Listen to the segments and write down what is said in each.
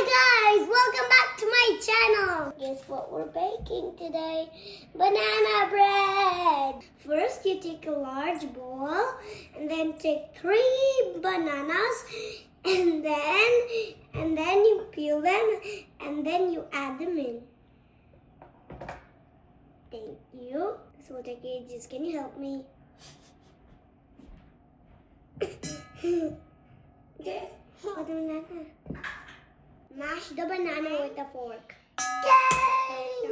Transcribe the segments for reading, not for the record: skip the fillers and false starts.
guys, welcome back to my channel. Guess what we're baking today? Banana bread. First you take a large bowl and then take 3 bananas and then you peel them and then you add them in. Thank you. This will take ages. Can you help me? Okay. Put the banana. Mash the banana with a fork. Yay!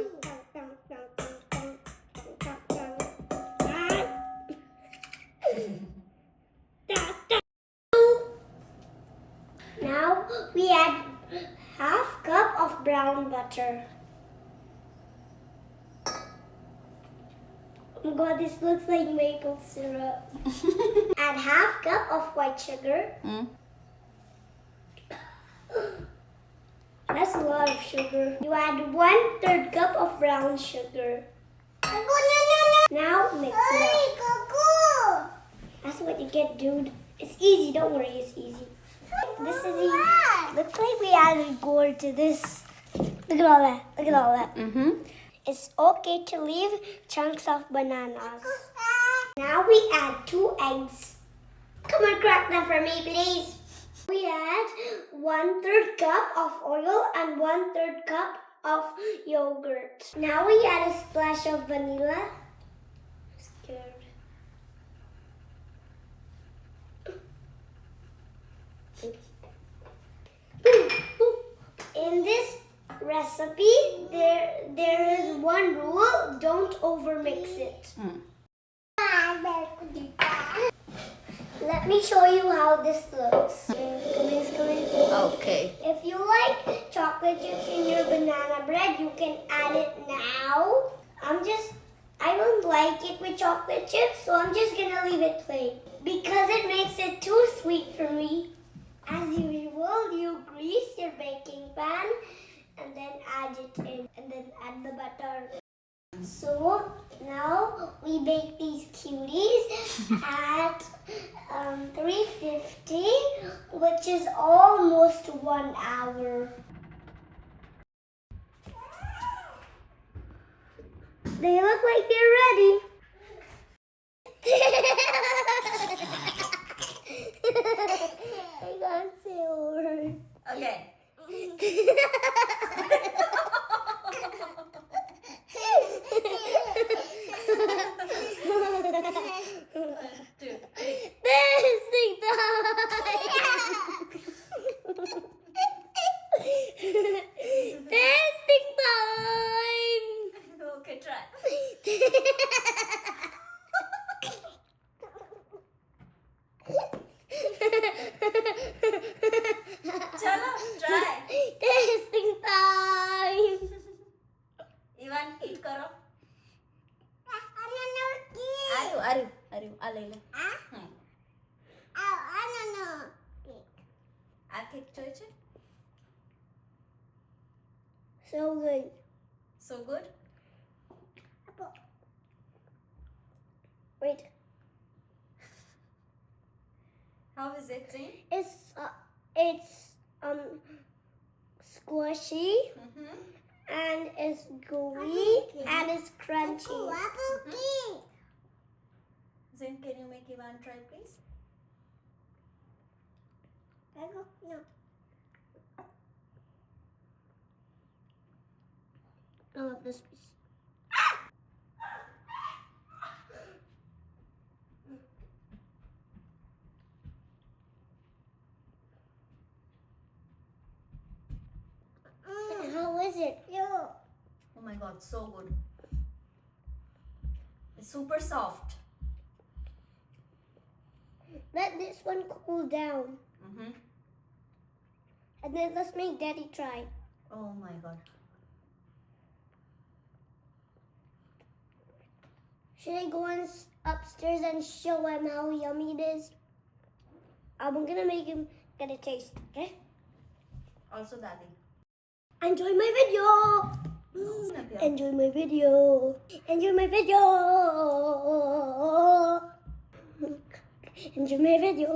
Now we add half cup of brown butter. Oh my god, this looks like maple syrup. Add half cup of white sugar. That's a lot of sugar. You add 1/3 cup of brown sugar. Now mix it up. That's what you get, dude. It's easy, don't worry, it's easy. This is easy. Looks like we added gourd to this. Look at all that. Look at all that. It's okay to leave chunks of bananas. Now we add 2 eggs. Come on, crack them for me, please. We add 1/3 cup of oil and 1/3 cup of yogurt. Now we add a splash of vanilla. I'm scared. In this recipe, there is one rule: don't overmix it. Let me show you how this looks. Okay. If you like chocolate chips in your banana bread, you can add it now. I don't like it with chocolate chips, so I'm just gonna leave it plain because it makes it too sweet for me. As usual, you grease your baking pan and then add it in and then add the butter. So now we bake these cuties at 350, which is almost 1 hour. They look like they're ready. I can't say a word. Okay. Testing time! Testing time! Okay, try. Chalo, try. Testing time! Ivan, eat karo. Aru, alele. આ cake જોઈ છે? So good. So good. Wait. How is it, Zain? It's squishy and it's gooey and it's crunchy. Zain, can you make Ivan try, please? No. I love this piece. How is it? Oh my god, so good. It's super soft. Let this one cool down. And then let's make Daddy try. Oh my god. Should I go upstairs and show him how yummy it is? I'm gonna make him get a taste, okay? Also, Daddy. Enjoy my video! Enjoy my video! Enjoy my video! Enjoy my video!